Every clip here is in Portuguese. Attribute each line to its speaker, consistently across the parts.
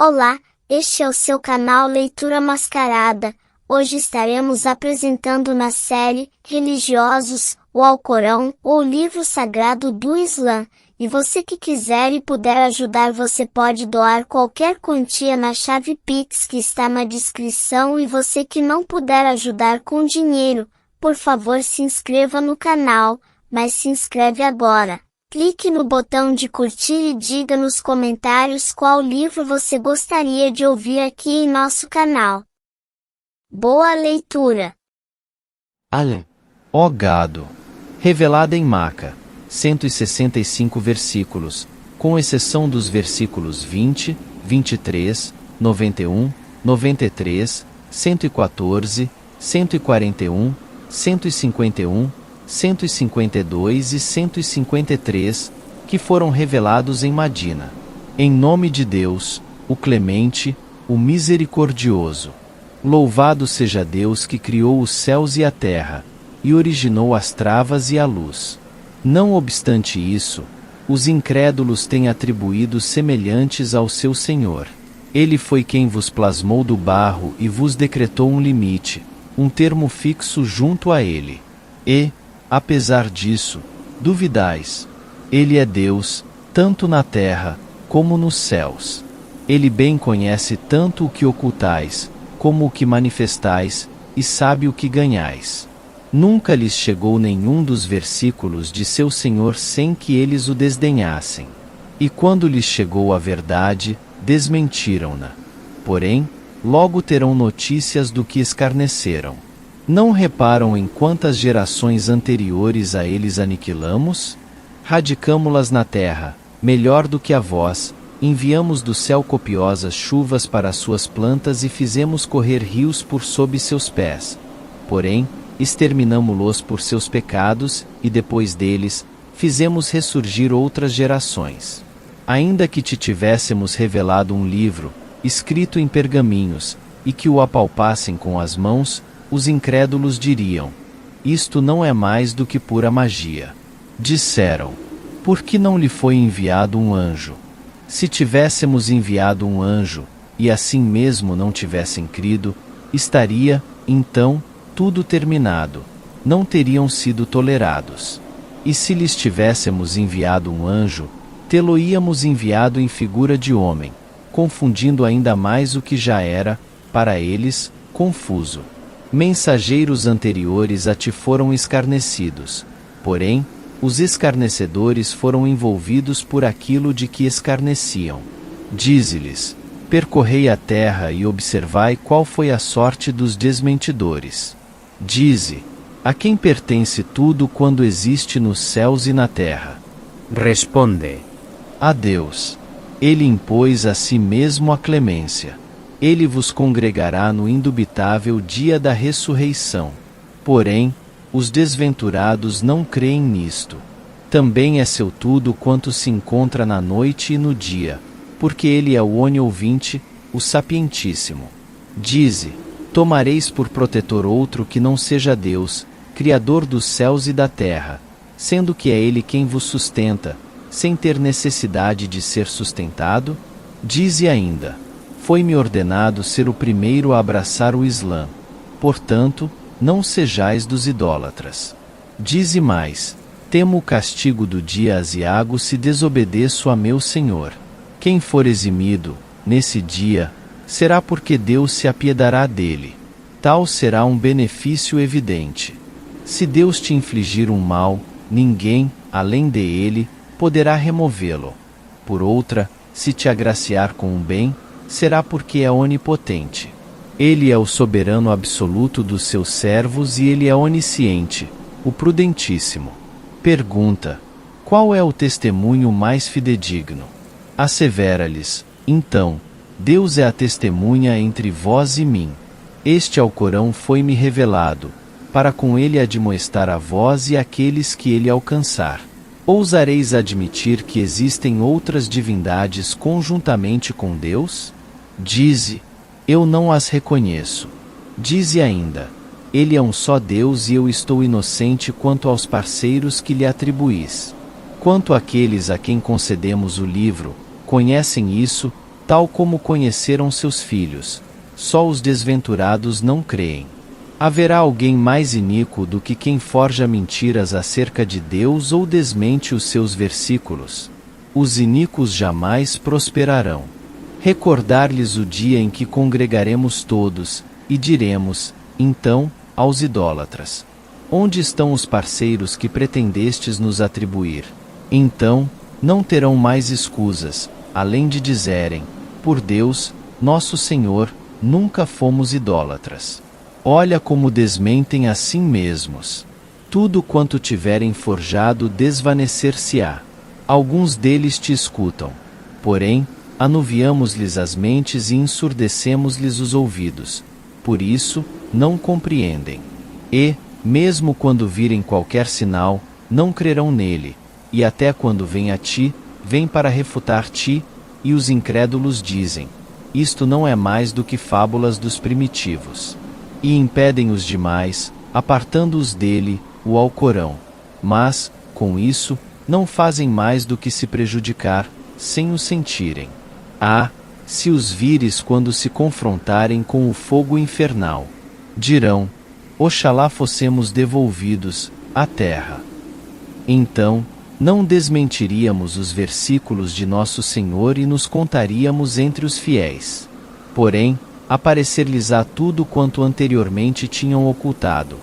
Speaker 1: Olá, este é o seu canal Leitura Mascarada. Hoje estaremos apresentando na série Religiosos, o Alcorão, ou livro sagrado do Islã. E você que quiser e puder ajudar, você pode doar qualquer quantia na chave Pix que está na descrição. E você que não puder ajudar com dinheiro, por favor se inscreva no canal, mas se inscreve agora. Clique no botão de curtir e diga nos comentários qual livro você gostaria de ouvir aqui em nosso canal. Boa leitura!
Speaker 2: Ó gado! Revelada em Maca, 165 versículos, com exceção dos versículos 20, 23, 91, 93, 114, 141, 151, 152 e 153, que foram revelados em Madina. Em nome de Deus, o Clemente, o Misericordioso. Louvado seja Deus que criou os céus e a terra, e originou as travas e a luz. Não obstante isso, os incrédulos têm atribuídos semelhantes ao seu Senhor. Ele foi quem vos plasmou do barro e vos decretou um limite, um termo fixo junto a ele. E, apesar disso, duvidais. Ele é Deus, tanto na terra, como nos céus. Ele bem conhece tanto o que ocultais, como o que manifestais, e sabe o que ganhais. Nunca lhes chegou nenhum dos versículos de seu Senhor sem que eles o desdenhassem. E quando lhes chegou a verdade, desmentiram-na. Porém, logo terão notícias do que escarneceram. Não reparam em quantas gerações anteriores a eles aniquilamos? Radicamo-las na terra, melhor do que a vós, enviamos do céu copiosas chuvas para as suas plantas e fizemos correr rios por sob seus pés. Porém, exterminamo-los por seus pecados, e depois deles, fizemos ressurgir outras gerações. Ainda que te tivéssemos revelado um livro, escrito em pergaminhos, e que o apalpassem com as mãos, os incrédulos diriam: isto não é mais do que pura magia. Disseram: por que não lhe foi enviado um anjo? Se tivéssemos enviado um anjo, e assim mesmo não tivessem crido, estaria, então, tudo terminado. Não teriam sido tolerados. E se lhes tivéssemos enviado um anjo, tê-lo-íamos enviado em figura de homem, confundindo ainda mais o que já era, para eles, confuso. Mensageiros anteriores a ti foram escarnecidos, porém, os escarnecedores foram envolvidos por aquilo de que escarneciam. Dize-lhes: percorrei a terra e observai qual foi a sorte dos desmentidores. Dize: a quem pertence tudo quando existe nos céus e na terra?
Speaker 3: Responde:
Speaker 2: a Deus. Ele impôs a si mesmo a clemência. Ele vos congregará no indubitável dia da ressurreição. Porém, os desventurados não creem nisto. Também é seu tudo quanto se encontra na noite e no dia, porque ele é o oniovinte, o sapientíssimo. Dize: tomareis por protetor outro que não seja Deus, Criador dos céus e da terra, sendo que é ele quem vos sustenta, sem ter necessidade de ser sustentado? Dize ainda: foi-me ordenado ser o primeiro a abraçar o Islã. Portanto, não sejais dos idólatras. Dize mais: temo o castigo do dia aziago se desobedeço a meu Senhor. Quem for eximido, nesse dia, será porque Deus se apiedará dele. Tal será um benefício evidente. Se Deus te infligir um mal, ninguém, além de ele, poderá removê-lo. Por outra, se te agraciar com um bem, será porque é onipotente. Ele é o soberano absoluto dos seus servos e ele é onisciente, o prudentíssimo. Pergunta: qual é o testemunho mais fidedigno? Assevera-lhes: então, Deus é a testemunha entre vós e mim. Este Alcorão foi-me revelado, para com ele admoestar a vós e aqueles que ele alcançar. Ousareis admitir que existem outras divindades conjuntamente com Deus? Dize: eu não as reconheço. Dize ainda: ele é um só Deus e eu estou inocente quanto aos parceiros que lhe atribuís. Quanto àqueles a quem concedemos o livro, conhecem isso, tal como conheceram seus filhos. Só os desventurados não creem. Haverá alguém mais iníquo do que quem forja mentiras acerca de Deus ou desmente os seus versículos? Os iníquos jamais prosperarão. Recordar-lhes o dia em que congregaremos todos, e diremos, então, aos idólatras: onde estão os parceiros que pretendestes nos atribuir? Então, não terão mais escusas, além de dizerem: por Deus, nosso Senhor, nunca fomos idólatras. Olha como desmentem a si mesmos. Tudo quanto tiverem forjado desvanecer-se-á. Alguns deles te escutam. Porém, anuviamos-lhes as mentes e ensurdecemos-lhes os ouvidos. Por isso, não compreendem. E, mesmo quando virem qualquer sinal, não crerão nele. E até quando vem a ti, vem para refutar-te, e os incrédulos dizem: isto não é mais do que fábulas dos primitivos. E impedem os demais, apartando-os dele, o Alcorão. Mas, com isso, não fazem mais do que se prejudicar, sem o sentirem. Ah, se os vires quando se confrontarem com o fogo infernal, dirão: oxalá fossemos devolvidos à terra. Então, não desmentiríamos os versículos de nosso Senhor e nos contaríamos entre os fiéis. Porém, aparecer-lhes-á tudo quanto anteriormente tinham ocultado.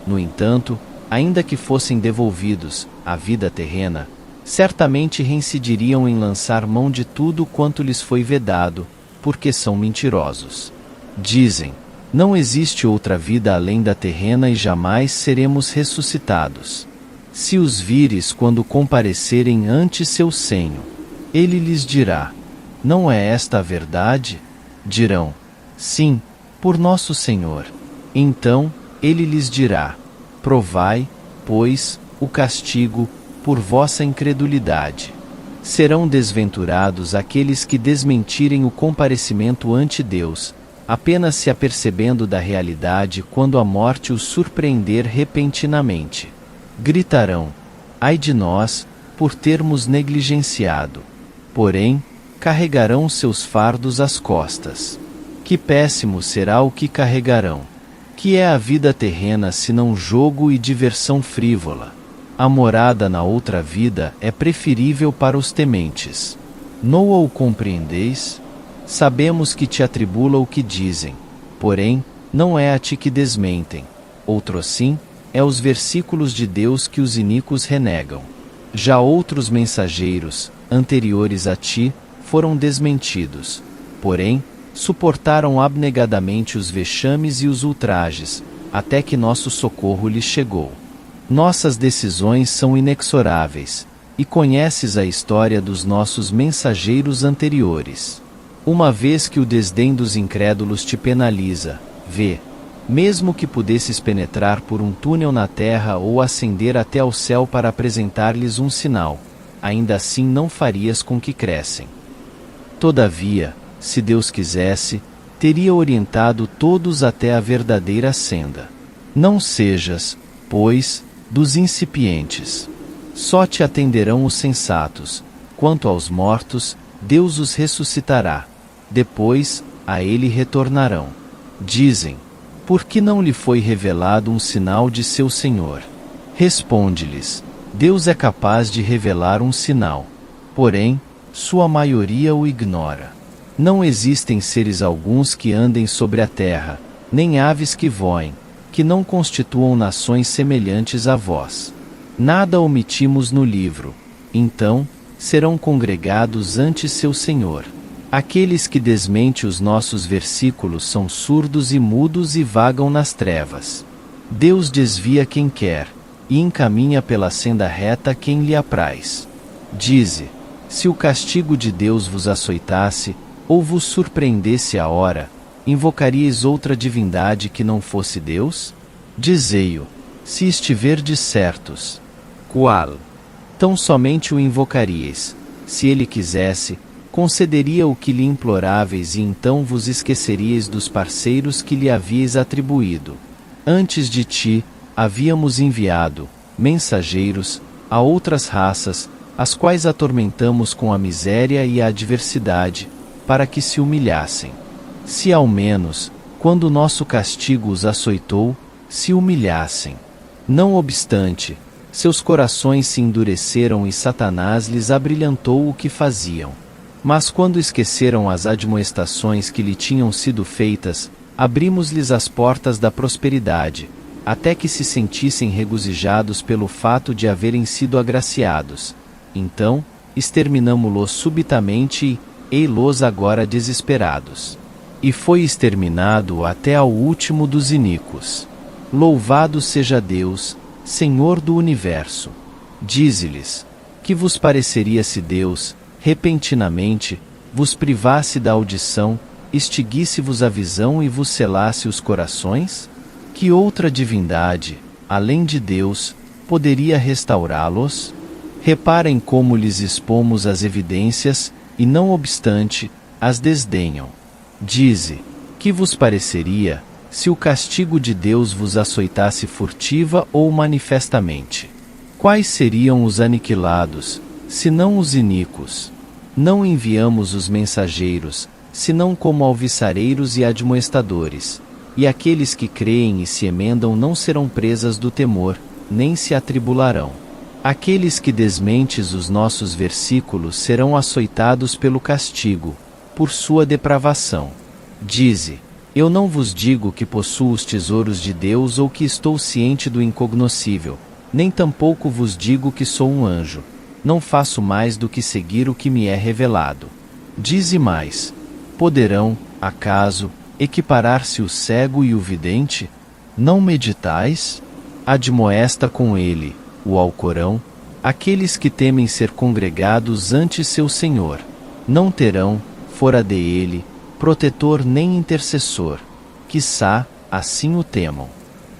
Speaker 2: No entanto, ainda que fossem devolvidos à vida terrena, certamente reincidiriam em lançar mão de tudo quanto lhes foi vedado, porque são mentirosos. Dizem: não existe outra vida além da terrena e jamais seremos ressuscitados. Se os vires quando comparecerem ante seu senho, ele lhes dirá: não é esta a verdade? Dirão: sim, por nosso Senhor. Então, ele lhes dirá: provai, pois, o castigo, por vossa incredulidade. Serão desventurados aqueles que desmentirem o comparecimento ante Deus, apenas se apercebendo da realidade quando a morte os surpreender repentinamente. Gritarão: ai de nós, por termos negligenciado. Porém, carregarão seus fardos às costas. Que péssimo será o que carregarão. Que é a vida terrena senão jogo e diversão frívola? A morada na outra vida é preferível para os tementes. Não o compreendeis? Sabemos que te atribula o que dizem, porém, não é a ti que desmentem. Outrosim, é os versículos de Deus que os iníquos renegam. Já outros mensageiros, anteriores a ti, foram desmentidos. Porém, suportaram abnegadamente os vexames e os ultrajes, até que nosso socorro lhes chegou. Nossas decisões são inexoráveis, e conheces a história dos nossos mensageiros anteriores. Uma vez que o desdém dos incrédulos te penaliza, vê, mesmo que pudesses penetrar por um túnel na terra ou ascender até ao céu para apresentar-lhes um sinal, ainda assim não farias com que crescem. Todavia, se Deus quisesse, teria orientado todos até a verdadeira senda. Não sejas, pois, dos incipientes. Só te atenderão os sensatos. Quanto aos mortos, Deus os ressuscitará. Depois, a ele retornarão. Dizem: por que não lhe foi revelado um sinal de seu Senhor? Responde-lhes: Deus é capaz de revelar um sinal. Porém, sua maioria o ignora. Não existem seres alguns que andem sobre a terra, nem aves que voem, que não constituam nações semelhantes a vós. Nada omitimos no livro. Então, serão congregados ante seu Senhor. Aqueles que desmentem os nossos versículos são surdos e mudos e vagam nas trevas. Deus desvia quem quer, e encaminha pela senda reta quem lhe apraz. Dize: se o castigo de Deus vos açoitasse, ou vos surpreendesse a hora, invocaríeis outra divindade que não fosse Deus? Dizei-o, se estiverdes certos. Qual? Tão somente o invocaríeis. Se ele quisesse, concederia o que lhe imploráveis e então vos esqueceríeis dos parceiros que lhe havíeis atribuído. Antes de ti, havíamos enviado mensageiros a outras raças, as quais atormentamos com a miséria e a adversidade, para que se humilhassem. Se ao menos, quando nosso castigo os açoitou, se humilhassem. Não obstante, seus corações se endureceram e Satanás lhes abrilhantou o que faziam. Mas quando esqueceram as admoestações que lhe tinham sido feitas, abrimos-lhes as portas da prosperidade, até que se sentissem regozijados pelo fato de haverem sido agraciados. Então, exterminamo-los subitamente e, ei-los agora desesperados. E foi exterminado até ao último dos iníquos. Louvado seja Deus, Senhor do Universo. Dize-lhes, que vos pareceria se Deus, repentinamente, vos privasse da audição, extinguisse-vos a visão e vos selasse os corações? Que outra divindade, além de Deus, poderia restaurá-los? Reparem como lhes expomos as evidências, e não obstante, as desdenham. Dize, que vos pareceria, se o castigo de Deus vos açoitasse furtiva ou manifestamente? Quais seriam os aniquilados, senão os iníquos? Não enviamos os mensageiros, senão como alviçareiros e admoestadores, e aqueles que creem e se emendam não serão presas do temor, nem se atribularão. Aqueles que desmentes os nossos versículos serão açoitados pelo castigo, por sua depravação. Dize, eu não vos digo que possuo os tesouros de Deus ou que estou ciente do incognoscível, nem tampouco vos digo que sou um anjo. Não faço mais do que seguir o que me é revelado. Dize mais, poderão, acaso, equiparar-se o cego e o vidente? Não meditais? Admoesta com ele, o Alcorão, aqueles que temem ser congregados ante seu Senhor. Não terão, fora de ele, protetor nem intercessor. Quiçá, assim o temam.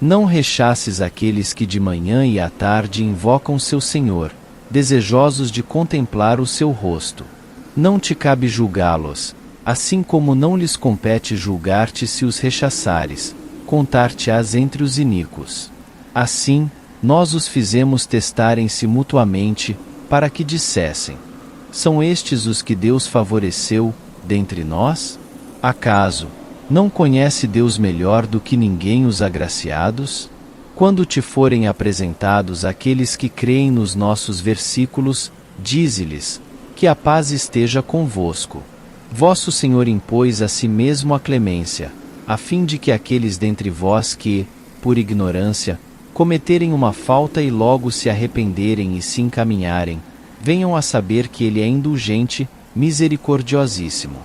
Speaker 2: Não rechaces aqueles que de manhã e à tarde invocam seu Senhor, desejosos de contemplar o seu rosto. Não te cabe julgá-los, assim como não lhes compete julgar-te se os rechaçares, contar-te-ás entre os iníquos. Assim, nós os fizemos testarem-se mutuamente, para que dissessem, são estes os que Deus favoreceu, dentre nós? Acaso, não conhece Deus melhor do que ninguém os agraciados? Quando te forem apresentados aqueles que creem nos nossos versículos, dize-lhes, que a paz esteja convosco. Vosso Senhor impôs a si mesmo a clemência, a fim de que aqueles dentre vós que, por ignorância, cometerem uma falta e logo se arrependerem e se encaminharem, venham a saber que Ele é indulgente, misericordiosíssimo.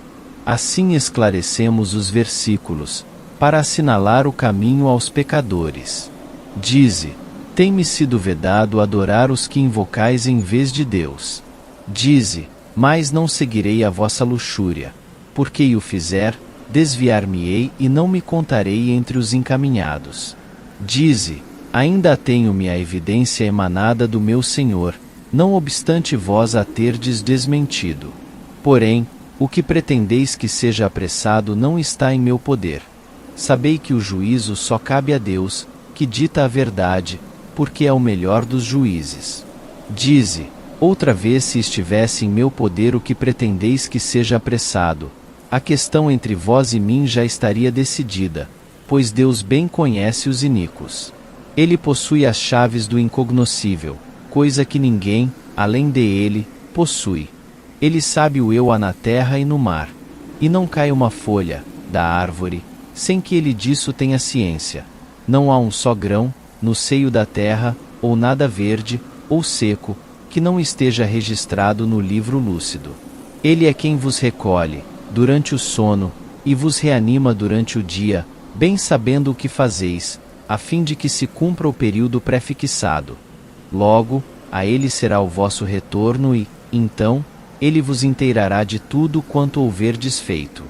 Speaker 2: Assim esclarecemos os versículos, para assinalar o caminho aos pecadores. Dize, tem-me sido vedado adorar os que invocais em vez de Deus. Dize, mas não seguirei a vossa luxúria, porque o fizer, desviar-me-ei e não me contarei entre os encaminhados. Dize, ainda tenho-me a evidência emanada do meu Senhor, não obstante vós a terdes desmentido. Porém, o que pretendeis que seja apressado não está em meu poder. Sabei que o juízo só cabe a Deus, que dita a verdade, porque é o melhor dos juízes. Dize, outra vez se estivesse em meu poder o que pretendeis que seja apressado, a questão entre vós e mim já estaria decidida, pois Deus bem conhece os iníquos. Ele possui as chaves do incognoscível, coisa que ninguém, além de ele, possui. Ele sabe o eu há na terra e no mar, e não cai uma folha da árvore, sem que ele disso tenha ciência. Não há um só grão, no seio da terra, ou nada verde, ou seco, que não esteja registrado no livro lúcido. Ele é quem vos recolhe, durante o sono, e vos reanima durante o dia, bem sabendo o que fazeis, a fim de que se cumpra o período prefixado. Logo, a ele será o vosso retorno e, então, ele vos inteirará de tudo quanto houverdes feito.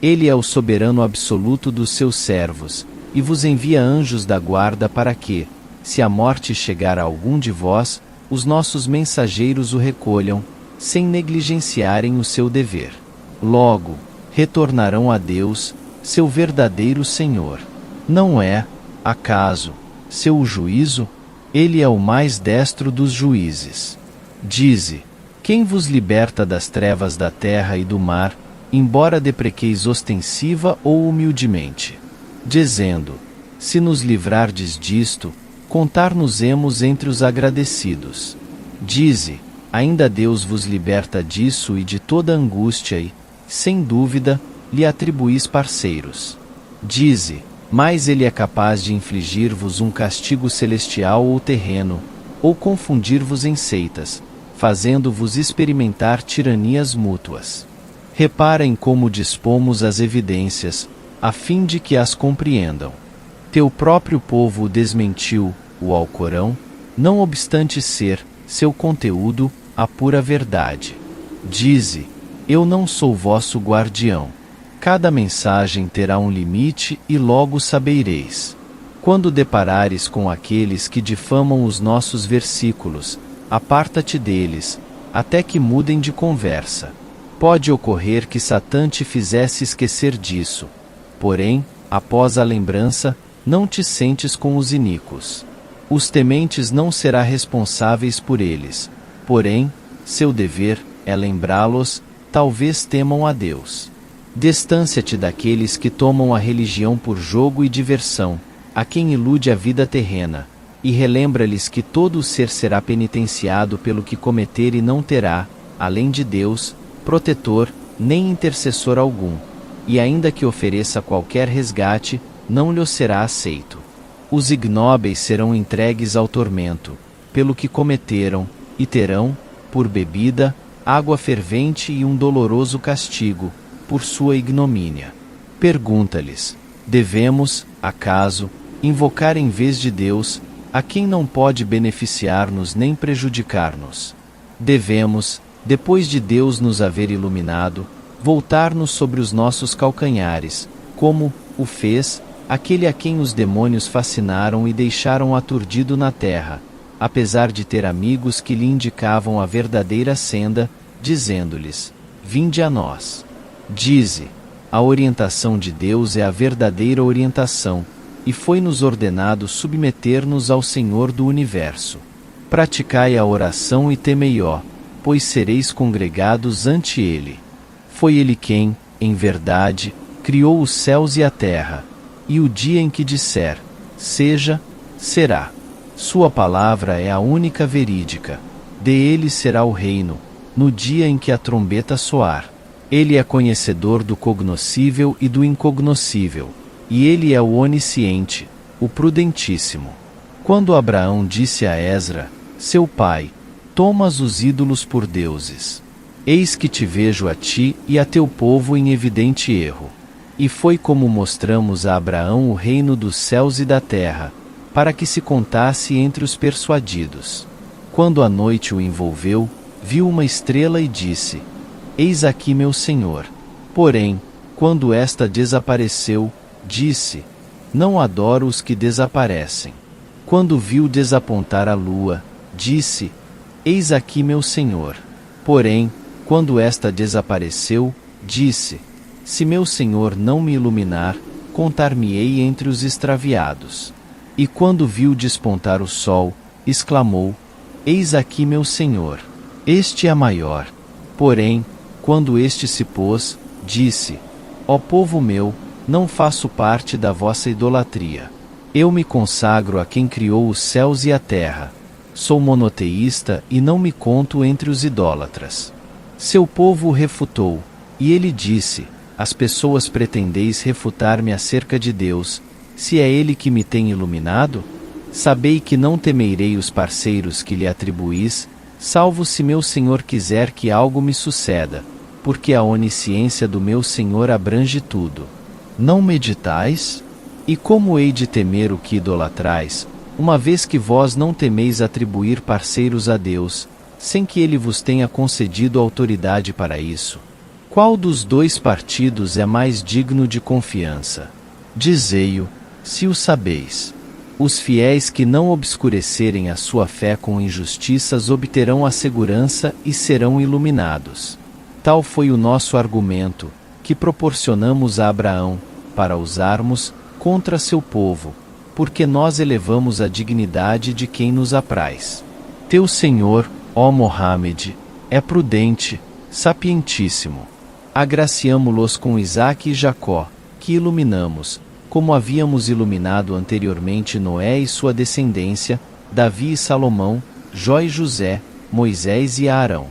Speaker 2: Ele é o soberano absoluto dos seus servos, e vos envia anjos da guarda para que, se a morte chegar a algum de vós, os nossos mensageiros o recolham, sem negligenciarem o seu dever. Logo, retornarão a Deus, seu verdadeiro Senhor. Não é, acaso, seu juízo? Ele é o mais destro dos juízes. Dize, quem vos liberta das trevas da terra e do mar, embora deprequeis ostensiva ou humildemente, dizendo: se nos livrardes disto, contar-nos-emos entre os agradecidos. Dize: ainda Deus vos liberta disso e de toda angústia e, sem dúvida, lhe atribuís parceiros. Dize: mas ele é capaz de infligir-vos um castigo celestial ou terreno, ou confundir-vos em seitas, fazendo-vos experimentar tiranias mútuas. Repara em como dispomos as evidências, a fim de que as compreendam. Teu próprio povo o desmentiu, o Alcorão, não obstante ser, seu conteúdo, a pura verdade. Dize: eu não sou vosso guardião. Cada mensagem terá um limite e logo sabereis. Quando deparares com aqueles que difamam os nossos versículos, aparta-te deles, até que mudem de conversa. Pode ocorrer que Satã te fizesse esquecer disso. Porém, após a lembrança, não te sentes com os iníquos. Os tementes não será responsáveis por eles. Porém, seu dever é lembrá-los, talvez temam a Deus. Distância-te daqueles que tomam a religião por jogo e diversão, a quem ilude a vida terrena, e relembra-lhes que todo o ser será penitenciado pelo que cometer e não terá, além de Deus, protetor, nem intercessor algum, e ainda que ofereça qualquer resgate, não lhe será aceito. Os ignóbeis serão entregues ao tormento, pelo que cometeram, e terão, por bebida, água fervente e um doloroso castigo, por sua ignomínia. Pergunta-lhes: devemos, acaso, invocar em vez de Deus, a quem não pode beneficiar-nos nem prejudicar-nos? Devemos, depois de Deus nos haver iluminado, voltar-nos sobre os nossos calcanhares, como o fez aquele a quem os demônios fascinaram e deixaram aturdido na terra, apesar de ter amigos que lhe indicavam a verdadeira senda, dizendo-lhes: vinde a nós. Dize: a orientação de Deus é a verdadeira orientação, e foi-nos ordenado submeter-nos ao Senhor do Universo. Praticai a oração e temei-ó, pois sereis congregados ante Ele. Foi Ele quem, em verdade, criou os céus e a terra, e o dia em que disser: seja, será. Sua palavra é a única verídica. De Ele será o reino, no dia em que a trombeta soar. Ele é conhecedor do cognoscível e do incognoscível, e Ele é o onisciente, o prudentíssimo. Quando Abraão disse a Esra, seu pai: tomas os ídolos por deuses. Eis que te vejo a ti e a teu povo em evidente erro. E foi como mostramos a Abraão o reino dos céus e da terra, para que se contasse entre os persuadidos. Quando a noite o envolveu, viu uma estrela e disse: eis aqui meu Senhor. Porém, quando esta desapareceu, disse: não adoro os que desaparecem. Quando viu desapontar a lua, disse: eis aqui meu Senhor. Porém, quando esta desapareceu, disse: se meu Senhor não me iluminar, contar-me-ei entre os extraviados. E quando viu despontar o sol, exclamou: eis aqui meu Senhor. Este é maior. Porém, quando este se pôs, disse: ó povo meu, não faço parte da vossa idolatria. Eu me consagro a quem criou os céus e a terra. Sou monoteísta e não me conto entre os idólatras. Seu povo o refutou, e ele disse: as pessoas pretendeis refutar-me acerca de Deus, se é Ele que me tem iluminado? Sabei que não temerei os parceiros que lhe atribuís, salvo se meu Senhor quiser que algo me suceda, porque a onisciência do meu Senhor abrange tudo. Não meditais? E como hei de temer o que idolatrais, uma vez que vós não temeis atribuir parceiros a Deus, sem que Ele vos tenha concedido autoridade para isso? Qual dos dois partidos é mais digno de confiança? Dizei-o, se o sabeis. Os fiéis que não obscurecerem a sua fé com injustiças obterão a segurança e serão iluminados. Tal foi o nosso argumento, que proporcionamos a Abraão, para usarmos contra seu povo, porque nós elevamos a dignidade de quem nos apraz. Teu Senhor, ó Mohamed, é prudente, sapientíssimo. Agraciamo-los com Isaque e Jacó, que iluminamos, como havíamos iluminado anteriormente Noé e sua descendência, Davi e Salomão, Jó e José, Moisés e Arão.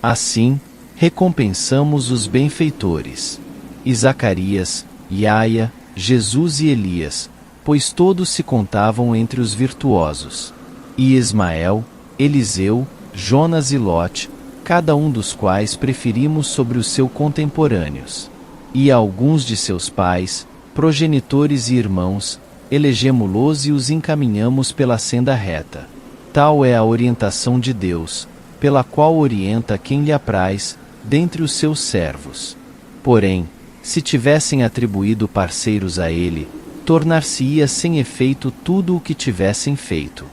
Speaker 2: Assim, recompensamos os benfeitores. E Zacarias, Iaia, Jesus e Elias, pois todos se contavam entre os virtuosos. E Ismael, Eliseu, Jonas e Lote, cada um dos quais preferimos sobre os seus contemporâneos. E a alguns de seus pais, progenitores e irmãos, elegemo-los e os encaminhamos pela senda reta. Tal é a orientação de Deus, pela qual orienta quem lhe apraz, dentre os seus servos. Porém, se tivessem atribuído parceiros a ele, tornar-se-ia sem efeito tudo o que tivessem feito.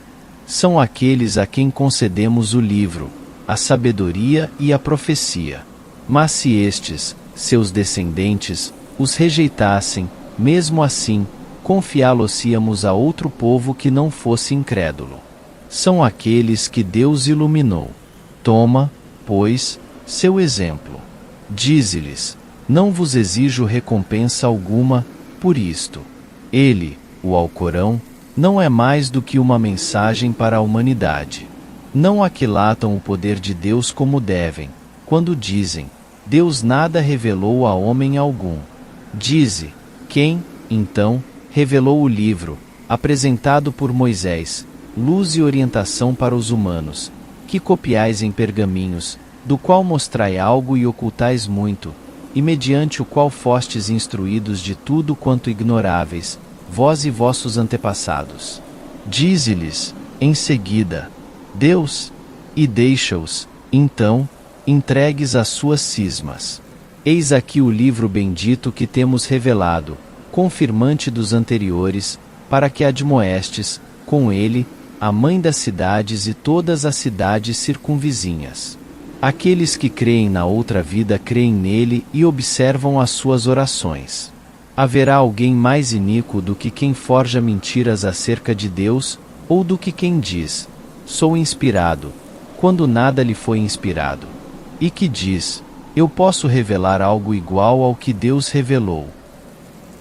Speaker 2: São aqueles a quem concedemos o livro, a sabedoria e a profecia. Mas se estes, seus descendentes, os rejeitassem, mesmo assim, confiá-los-íamos a outro povo que não fosse incrédulo. São aqueles que Deus iluminou. Toma, pois, seu exemplo. Dize-lhes: não vos exijo recompensa alguma, por isto. Ele, o Alcorão, não é mais do que uma mensagem para a humanidade. Não aquilatam o poder de Deus como devem, quando dizem: Deus nada revelou a homem algum. Dize: quem, então, revelou o livro, apresentado por Moisés, luz e orientação para os humanos, que copiais em pergaminhos, do qual mostrai algo e ocultais muito, e mediante o qual fostes instruídos de tudo quanto ignoráveis, vós e vossos antepassados. Dize-lhes, em seguida, Deus, e deixa-os, então, entregues às suas cismas. Eis aqui o livro bendito que temos revelado, confirmante dos anteriores, para que admoestes, com ele, a mãe das cidades e todas as cidades circunvizinhas. Aqueles que creem na outra vida creem nele e observam as suas orações. Haverá alguém mais iníquo do que quem forja mentiras acerca de Deus, ou do que quem diz: sou inspirado, quando nada lhe foi inspirado, e que diz: eu posso revelar algo igual ao que Deus revelou.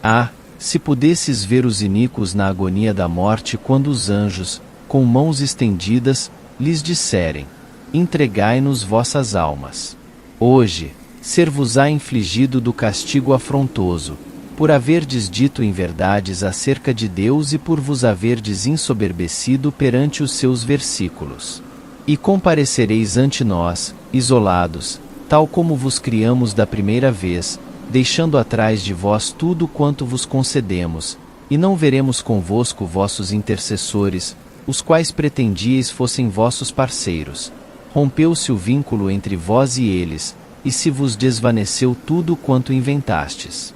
Speaker 2: Ah, se pudesses ver os iníquos na agonia da morte quando os anjos, com mãos estendidas, lhes disserem: entregai-nos vossas almas. Hoje, ser-vos-á infligido do castigo afrontoso, por haverdes dito inverdades acerca de Deus e por vos haverdes ensoberbecido perante os seus versículos. E comparecereis ante nós, isolados, tal como vos criamos da primeira vez, deixando atrás de vós tudo quanto vos concedemos, e não veremos convosco vossos intercessores, os quais pretendíeis fossem vossos parceiros. Rompeu-se o vínculo entre vós e eles, e se vos desvaneceu tudo quanto inventastes.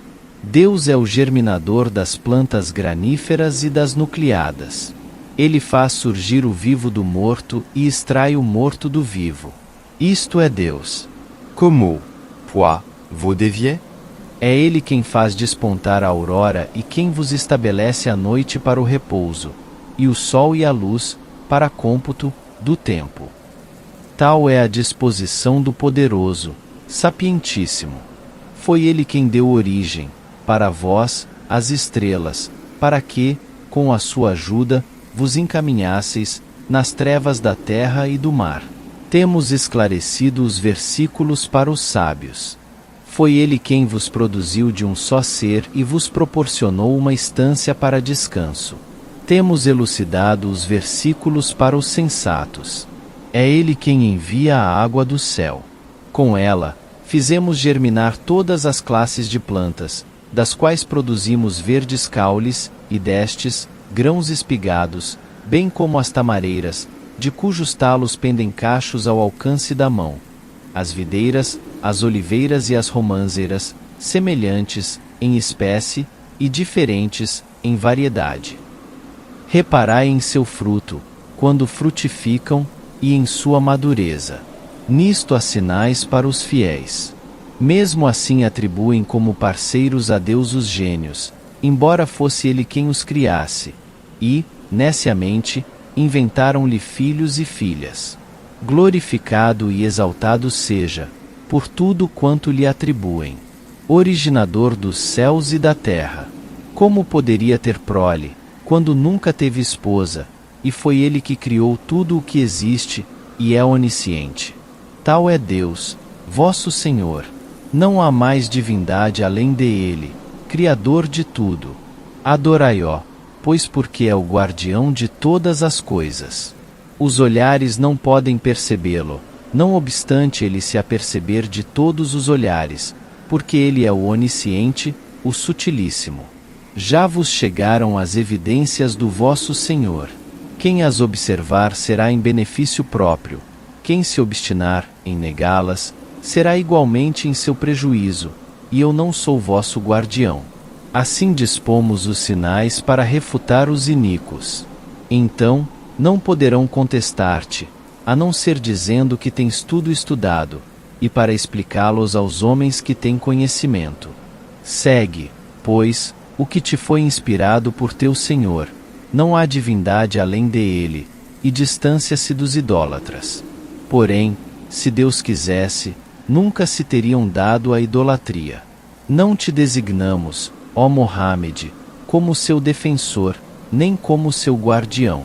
Speaker 2: Deus é o germinador das plantas graníferas e das nucleadas. Ele faz surgir o vivo do morto e extrai o morto do vivo. Isto é Deus.
Speaker 3: Como, pois, vous deviez?
Speaker 2: É Ele quem faz despontar a aurora e quem vos estabelece a noite para o repouso, e o sol e a luz, para cômputo do tempo. Tal é a disposição do Poderoso, Sapientíssimo. Foi Ele quem deu origem, para vós, às estrelas, para que, com a sua ajuda, vos encaminhasseis, nas trevas da terra e do mar. Temos esclarecido os versículos para os sábios. Foi Ele quem vos produziu de um só ser e vos proporcionou uma estância para descanso. Temos elucidado os versículos para os sensatos. É Ele quem envia a água do céu. Com ela, fizemos germinar todas as classes de plantas, das quais produzimos verdes caules, e destes, grãos espigados, bem como as tamareiras, de cujos talos pendem cachos ao alcance da mão. As videiras, as oliveiras e as românzeras, semelhantes, em espécie, e diferentes, em variedade. Reparai em seu fruto, quando frutificam, e em sua madureza. Nisto há sinais para os fiéis. Mesmo assim atribuem como parceiros a Deus os gênios, embora fosse Ele quem os criasse, e, neciamente, inventaram-lhe filhos e filhas. Glorificado e exaltado seja, por tudo quanto lhe atribuem. originador dos céus e da terra. Como poderia ter prole, quando nunca teve esposa, e foi ele que criou tudo o que existe, e é onisciente. Tal é Deus, vosso Senhor. Não há mais divindade além de ele, Criador de tudo. Adorai-o, pois porque é o guardião de todas as coisas. Os olhares não podem percebê-lo, não obstante ele se aperceber de todos os olhares, porque ele é o onisciente, o sutilíssimo. Já vos chegaram as evidências do vosso Senhor. Quem as observar será em benefício próprio. Quem se obstinar em negá-las, será igualmente em seu prejuízo, e eu não sou vosso guardião. Assim dispomos os sinais para refutar os iníquos. Então, não poderão contestar-te, a não ser dizendo que tens tudo estudado, e para explicá-los aos homens que têm conhecimento. Segue, pois, o que te foi inspirado por teu Senhor. Não há divindade além de ele, e distância-se dos idólatras. Porém, se Deus quisesse, nunca se teriam dado à idolatria. Não te designamos, ó Mohamed, como seu defensor, nem como seu guardião.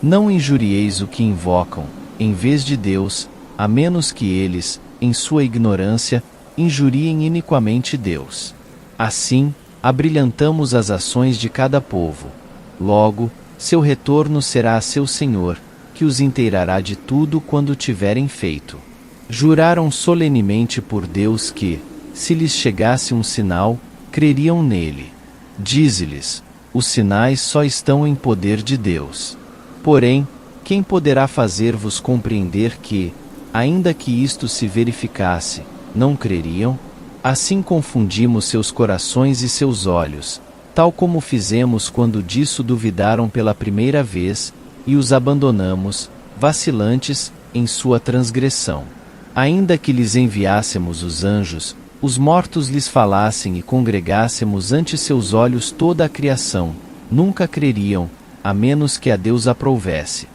Speaker 2: Não injurieis o que invocam, em vez de Deus, a menos que eles, em sua ignorância, injuriem iniquamente Deus. Assim, abrilhantamos as ações de cada povo. Logo, seu retorno será a seu Senhor, que os inteirará de tudo quando tiverem feito. Juraram solenemente por Deus que, se lhes chegasse um sinal, creriam nele. Dize-lhes, os sinais só estão em poder de Deus. Porém, quem poderá fazer-vos compreender que, ainda que isto se verificasse, não creriam? Assim confundimos seus corações e seus olhos, tal como fizemos quando disso duvidaram pela primeira vez, e os abandonamos, vacilantes, em sua transgressão. Ainda que lhes enviássemos os anjos, os mortos lhes falassem e congregássemos ante seus olhos toda a criação, nunca creriam, a menos que a Deus aprouvesse.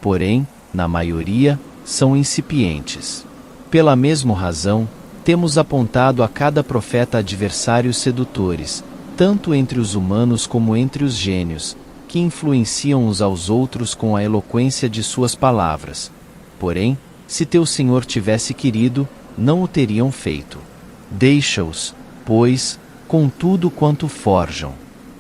Speaker 2: Porém, na maioria, são incipientes. Pela mesma razão, temos apontado a cada profeta adversários sedutores, tanto entre os humanos como entre os gênios, que influenciam uns aos outros com a eloquência de suas palavras. Porém, se teu Senhor tivesse querido, não o teriam feito. Deixa-os, pois, com tudo quanto forjam.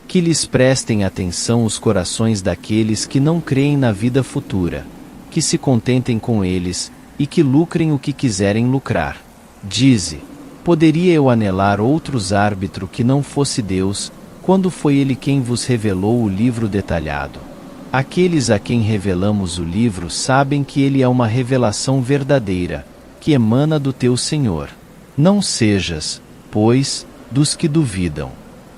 Speaker 2: Que lhes prestem atenção os corações daqueles que não creem na vida futura, que se contentem com eles, e que lucrem o que quiserem lucrar. Dize, poderia eu anelar outros árbitro que não fosse Deus, quando foi Ele quem vos revelou o livro detalhado? Aqueles a quem revelamos o livro sabem que ele é uma revelação verdadeira, que emana do teu Senhor. Não sejas, pois, dos que duvidam.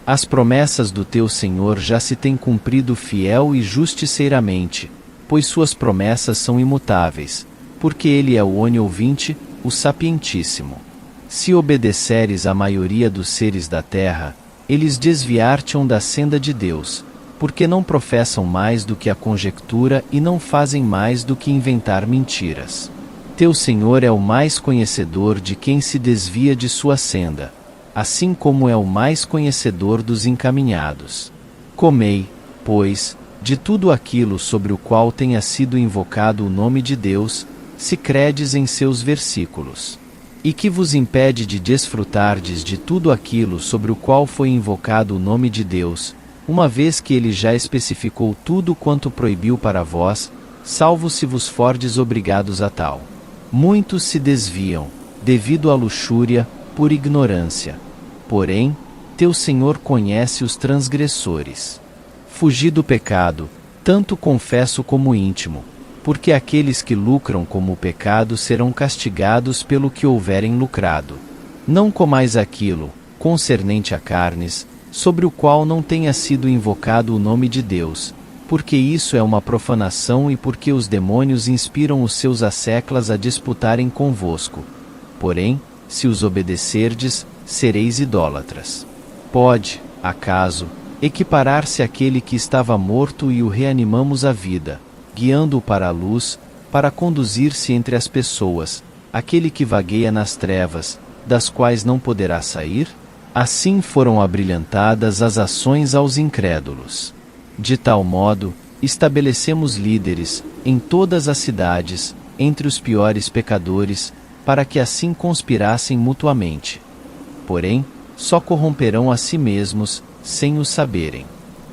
Speaker 2: As promessas do teu Senhor já se têm cumprido fiel e justiceiramente, pois suas promessas são imutáveis, porque ele é o oniovinte, o sapientíssimo. Se obedeceres à maioria dos seres da terra, eles desviar-te-ão da senda de Deus, porque não professam mais do que a conjectura e não fazem mais do que inventar mentiras. Teu Senhor é o mais conhecedor de quem se desvia de sua senda, assim como é o mais conhecedor dos encaminhados. Comei, pois, de tudo aquilo sobre o qual tenha sido invocado o nome de Deus, se credes em seus versículos. E que vos impede de desfrutardes de tudo aquilo sobre o qual foi invocado o nome de Deus, uma vez que ele já especificou tudo quanto proibiu para vós, salvo se vos fordes obrigados a tal. Muitos se desviam, devido à luxúria, por ignorância. Porém, teu Senhor conhece os transgressores. Fugi do pecado, tanto confesso como íntimo, porque aqueles que lucram como o pecado serão castigados pelo que houverem lucrado. Não comais aquilo, concernente a carnes, sobre o qual não tenha sido invocado o nome de Deus, porque isso é uma profanação e porque os demônios inspiram os seus asseclas a disputarem convosco. Porém, se os obedecerdes, sereis idólatras. Pode, acaso, equiparar-se àquele que estava morto e o reanimamos à vida, guiando-o para a luz, para conduzir-se entre as pessoas, aquele que vagueia nas trevas, das quais não poderá sair? Assim foram abrilhantadas as ações aos incrédulos. De tal modo, estabelecemos líderes, em todas as cidades, entre os piores pecadores, para que assim conspirassem mutuamente. Porém, só corromperão a si mesmos, sem o saberem.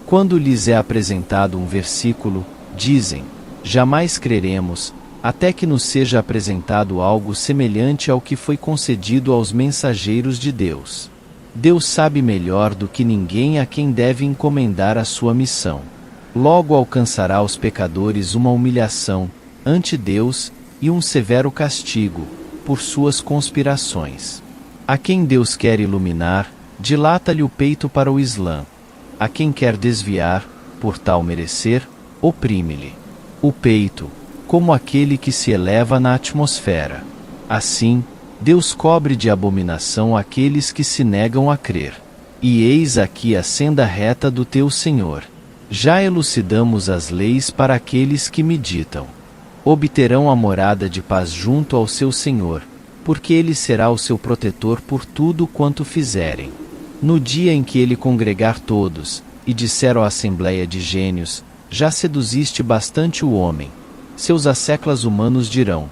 Speaker 2: Quando lhes é apresentado um versículo, dizem: jamais creremos, até que nos seja apresentado algo semelhante ao que foi concedido aos mensageiros de Deus. Deus sabe melhor do que ninguém a quem deve encomendar a sua missão. Logo alcançará os pecadores uma humilhação ante Deus e um severo castigo por suas conspirações. A quem Deus quer iluminar, dilata-lhe o peito para o Islã. A quem quer desviar, por tal merecer, oprime-lhe o peito, como aquele que se eleva na atmosfera. Assim, Deus cobre de abominação aqueles que se negam a crer. E eis aqui a senda reta do teu Senhor. Já elucidamos as leis para aqueles que meditam. Obterão a morada de paz junto ao seu Senhor, porque ele será o seu protetor por tudo quanto fizerem. No dia em que ele congregar todos, e disser à assembleia de gênios: já seduziste bastante o homem. Seus asseclas humanos dirão: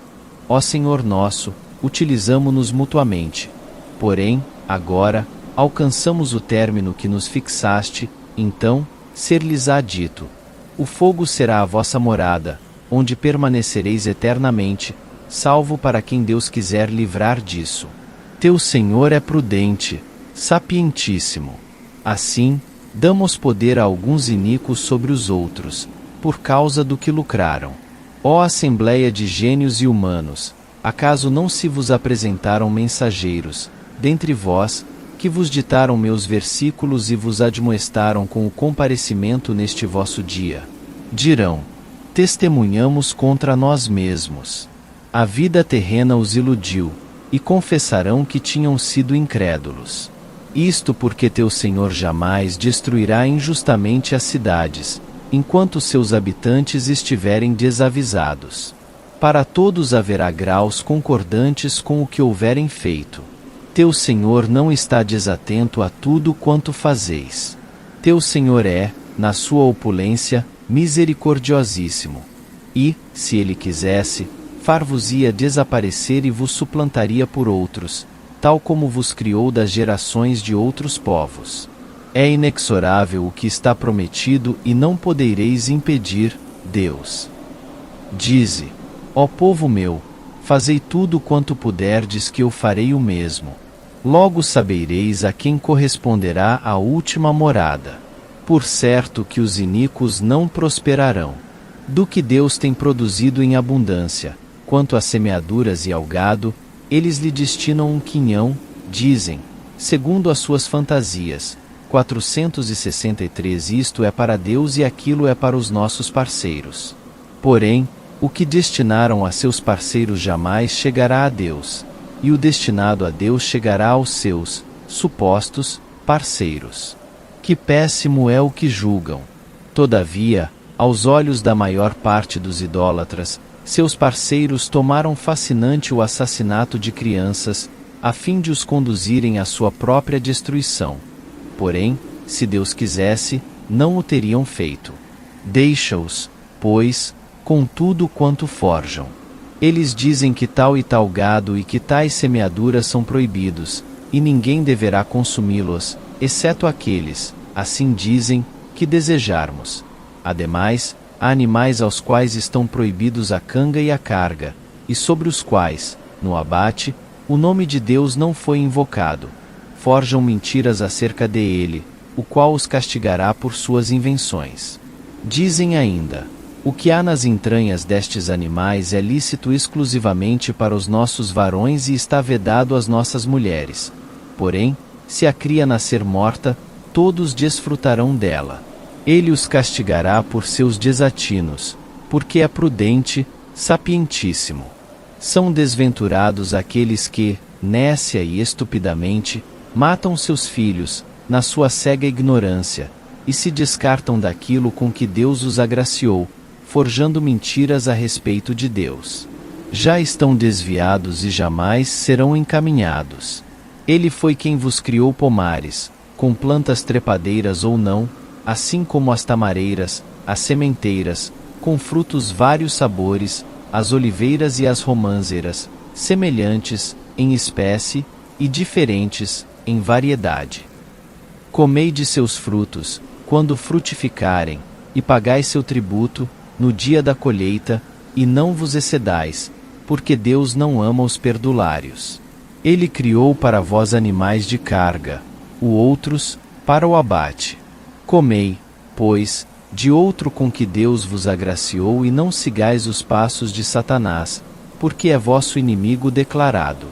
Speaker 2: ó Senhor nosso, utilizamo-nos mutuamente. Porém, agora, alcançamos o término que nos fixaste, então, ser-lhes-á dito: o fogo será a vossa morada, onde permanecereis eternamente, salvo para quem Deus quiser livrar disso. Teu Senhor é prudente, sapientíssimo. Assim, damos poder a alguns iníquos sobre os outros, por causa do que lucraram. Ó assembleia de gênios e humanos, acaso não se vos apresentaram mensageiros, dentre vós, que vos ditaram meus versículos e vos admoestaram com o comparecimento neste vosso dia? Dirão: testemunhamos contra nós mesmos. A vida terrena os iludiu, e confessarão que tinham sido incrédulos. Isto porque teu Senhor jamais destruirá injustamente as cidades, enquanto seus habitantes estiverem desavisados. Para todos haverá graus concordantes com o que houverem feito. Teu Senhor não está desatento a tudo quanto fazeis. Teu Senhor é, na sua opulência, misericordiosíssimo. E, se ele quisesse, far-vos-ia desaparecer e vos suplantaria por outros, tal como vos criou das gerações de outros povos. É inexorável o que está prometido e não podereis impedir, Deus. Dize: ó povo meu, fazei tudo quanto puderdes que eu farei o mesmo. Logo sabereis a quem corresponderá a última morada. Por certo que os iníquos não prosperarão. Do que Deus tem produzido em abundância, quanto a semeaduras e ao gado, eles lhe destinam um quinhão, dizem, segundo as suas fantasias, 463. Isto é para Deus e aquilo é para os nossos parceiros. Porém, o que destinaram a seus parceiros jamais chegará a Deus, e o destinado a Deus chegará aos seus, supostos, parceiros. Que péssimo é o que julgam. Todavia, aos olhos da maior parte dos idólatras, seus parceiros tomaram fascinante o assassinato de crianças, a fim de os conduzirem à sua própria destruição. Porém, se Deus quisesse, não o teriam feito. Deixa-os, pois, com tudo quanto forjam. Eles dizem que tal e tal gado e que tais semeaduras são proibidos, e ninguém deverá consumi-los, exceto aqueles, assim dizem, que desejarmos. Ademais, há animais aos quais estão proibidos a canga e a carga, e sobre os quais, no abate, o nome de Deus não foi invocado. Forjam mentiras acerca de ele, o qual os castigará por suas invenções. Dizem ainda: o que há nas entranhas destes animais é lícito exclusivamente para os nossos varões e está vedado às nossas mulheres. Porém, se a cria nascer morta, todos desfrutarão dela. Ele os castigará por seus desatinos, porque é prudente, sapientíssimo. São desventurados aqueles que, nécia e estupidamente, matam seus filhos, na sua cega ignorância, e se descartam daquilo com que Deus os agraciou, forjando mentiras a respeito de Deus. Já estão desviados e jamais serão encaminhados. Ele foi quem vos criou pomares, com plantas trepadeiras ou não, assim como as tamareiras, as sementeiras, com frutos vários sabores, as oliveiras e as românzeras, semelhantes, em espécie, e diferentes, em variedade. Comei de seus frutos, quando frutificarem, e pagai seu tributo, no dia da colheita, e não vos excedais, porque Deus não ama os perdulários. Ele criou para vós animais de carga, o outros, para o abate. Comei, pois, de outro com que Deus vos agraciou e não sigais os passos de Satanás, porque é vosso inimigo declarado.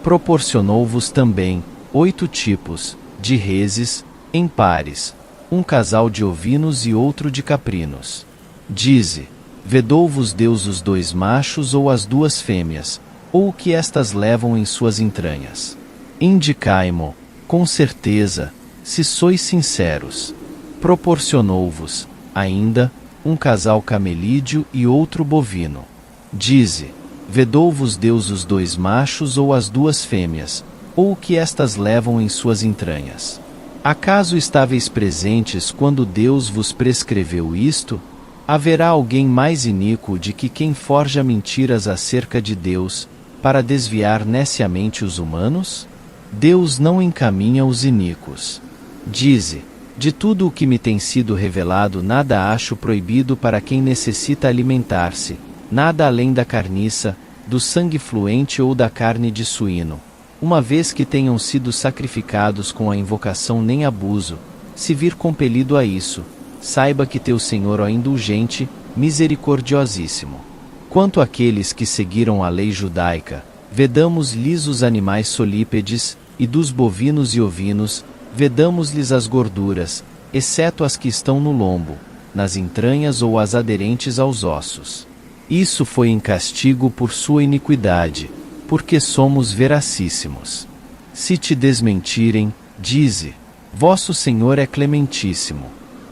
Speaker 2: Proporcionou-vos também 8 tipos de reses, em pares, um casal de ovinos e outro de caprinos. Dize, vedou-vos Deus os 2 machos ou as 2 fêmeas, ou o que estas levam em suas entranhas? Indicai-mo, com certeza, se sois sinceros. Proporcionou-vos, ainda, um casal camelídeo e outro bovino. Dize, vedou-vos Deus os 2 machos ou as 2 fêmeas, ou o que estas levam em suas entranhas? Acaso estáveis presentes quando Deus vos prescreveu isto? Haverá alguém mais iníquo de que quem forja mentiras acerca de Deus, para desviar neciamente os humanos? Deus não encaminha os iníquos. Dize, de tudo o que me tem sido revelado nada acho proibido para quem necessita alimentar-se, nada além da carniça, do sangue fluente ou da carne de suíno, uma vez que tenham sido sacrificados com a invocação nem abuso. Se vir compelido a isso, saiba que teu Senhor é indulgente, misericordiosíssimo. Quanto àqueles que seguiram a lei judaica, vedamos-lhes os animais solípedes, e dos bovinos e ovinos, vedamos-lhes as gorduras, exceto as que estão no lombo, nas entranhas ou as aderentes aos ossos. Isso foi em castigo por sua iniquidade, porque somos veracíssimos. Se te desmentirem, dize, vosso Senhor é clementíssimo.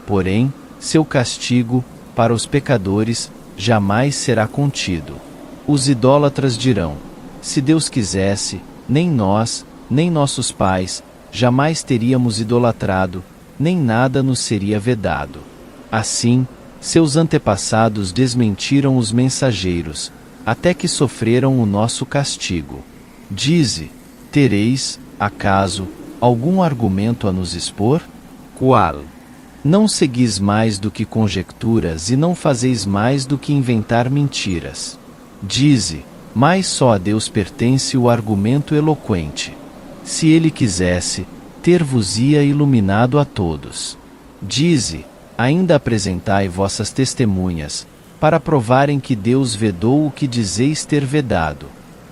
Speaker 2: Porém, seu castigo, para os pecadores, jamais será contido. Os idólatras dirão, se Deus quisesse, nem nós, nem nossos pais, jamais teríamos idolatrado, nem nada nos seria vedado. Assim, seus antepassados desmentiram os mensageiros, até que sofreram o nosso castigo. Dize, tereis, acaso, algum argumento a nos expor?
Speaker 3: Qual?
Speaker 2: Não seguis mais do que conjecturas e não fazeis mais do que inventar mentiras. Dize, mas só a Deus pertence o argumento eloquente. Se ele quisesse, ter-vos-ia iluminado a todos. Dize, ainda apresentai vossas testemunhas, para provarem que Deus vedou o que dizeis ter vedado.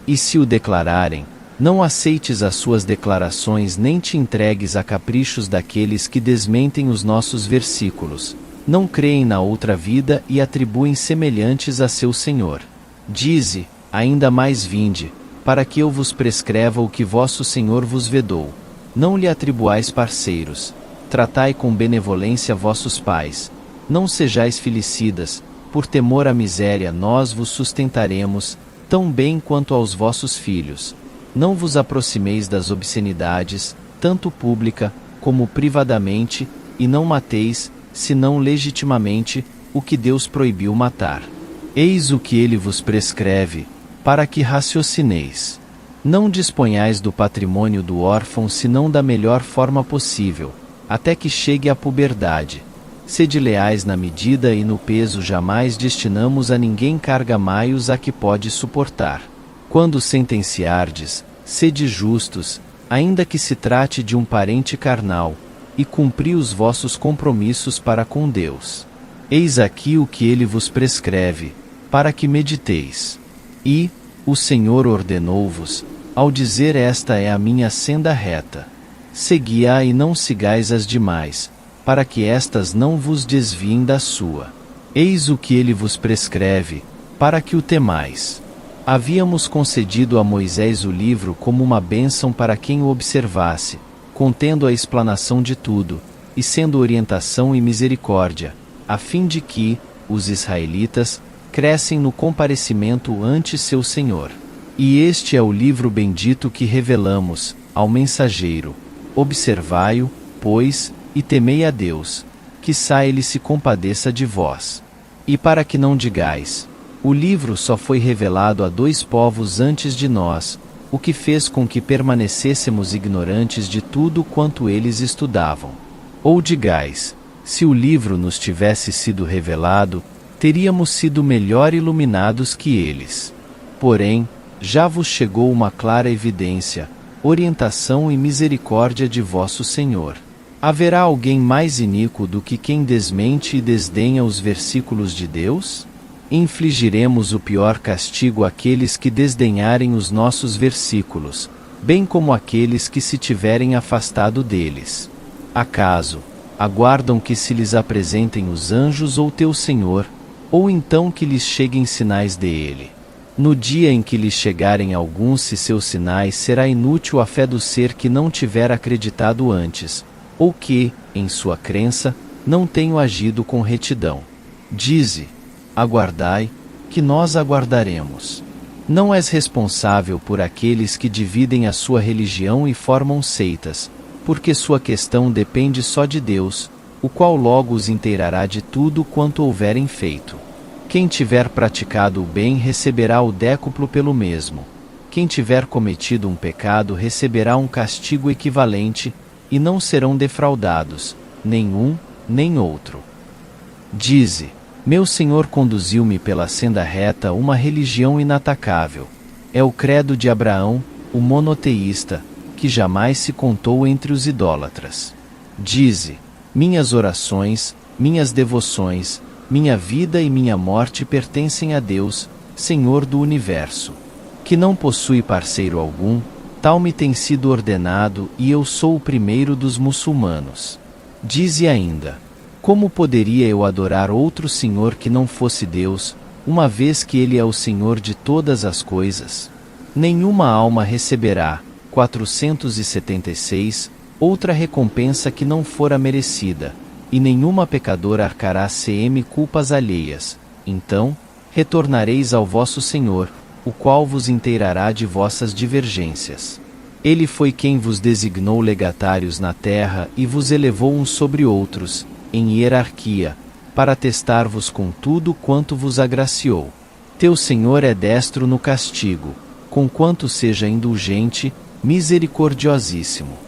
Speaker 2: E se o declararem, não aceites as suas declarações nem te entregues a caprichos daqueles que desmentem os nossos versículos, não creem na outra vida e atribuem semelhantes a seu Senhor. Dize, ainda mais vinde, para que eu vos prescreva o que vosso Senhor vos vedou. Não lhe atribuais parceiros, tratai com benevolência vossos pais, não sejais filicidas, por temor à miséria nós vos sustentaremos, tão bem quanto aos vossos filhos. Não vos aproximeis das obscenidades, tanto pública, como privadamente, e não mateis, senão legitimamente, o que Deus proibiu matar. Eis o que ele vos prescreve, para que raciocineis. Não disponhais do patrimônio do órfão senão da melhor forma possível, até que chegue à puberdade. Sede leais na medida e no peso, jamais destinamos a ninguém carga-maios a que pode suportar. Quando sentenciardes, sede justos, ainda que se trate de um parente carnal, e cumpri os vossos compromissos para com Deus. Eis aqui o que ele vos prescreve, para que mediteis. E, o Senhor ordenou-vos, ao dizer esta é a minha senda reta. Segui-a e não sigais as demais, para que estas não vos desviem da sua. Eis o que ele vos prescreve, para que o temais. Havíamos concedido a Moisés o livro como uma bênção para quem o observasse, contendo a explanação de tudo, e sendo orientação e misericórdia, a fim de que, os israelitas, crescem no comparecimento ante seu Senhor. E este é o livro bendito que revelamos, ao mensageiro: observai-o, pois, e temei a Deus, quiçá ele se compadeça de vós. E para que não digais: o livro só foi revelado a 2 povos antes de nós, o que fez com que permanecêssemos ignorantes de tudo quanto eles estudavam. Ou digais: se o livro nos tivesse sido revelado, teríamos sido melhor iluminados que eles. Porém, já vos chegou uma clara evidência, orientação e misericórdia de vosso Senhor. Haverá alguém mais iníquo do que quem desmente e desdenha os versículos de Deus? Infligiremos o pior castigo àqueles que desdenharem os nossos versículos, bem como àqueles que se tiverem afastado deles. Acaso aguardam que se lhes apresentem os anjos ou teu Senhor, ou então que lhes cheguem sinais dele? No dia em que lhes chegarem alguns de seus sinais, será inútil a fé do ser que não tiver acreditado antes, ou que, em sua crença, não tenham agido com retidão. Dize: aguardai, que nós aguardaremos. Não és responsável por aqueles que dividem a sua religião e formam seitas, porque sua questão depende só de Deus, o qual logo os inteirará de tudo quanto houverem feito. Quem tiver praticado o bem receberá o décuplo pelo mesmo. Quem tiver cometido um pecado receberá um castigo equivalente, e não serão defraudados, nem um, nem outro. Dize: meu Senhor conduziu-me pela senda reta, uma religião inatacável. É o credo de Abraão, o monoteísta, que jamais se contou entre os idólatras. Dize: minhas orações, minhas devoções, minha vida e minha morte pertencem a Deus, Senhor do universo, que não possui parceiro algum, tal me tem sido ordenado, e eu sou o primeiro dos muçulmanos. Dize ainda: como poderia eu adorar outro Senhor que não fosse Deus, uma vez que Ele é o Senhor de todas as coisas? Nenhuma alma receberá, 476, outra recompensa que não fora merecida, e nenhuma pecadora arcará culpas alheias. Então, retornareis ao vosso Senhor, o qual vos inteirará de vossas divergências. Ele foi quem vos designou legatários na terra e vos elevou uns sobre outros, em hierarquia, para testar-vos com tudo quanto vos agraciou. Teu Senhor é destro no castigo, conquanto seja indulgente, misericordiosíssimo.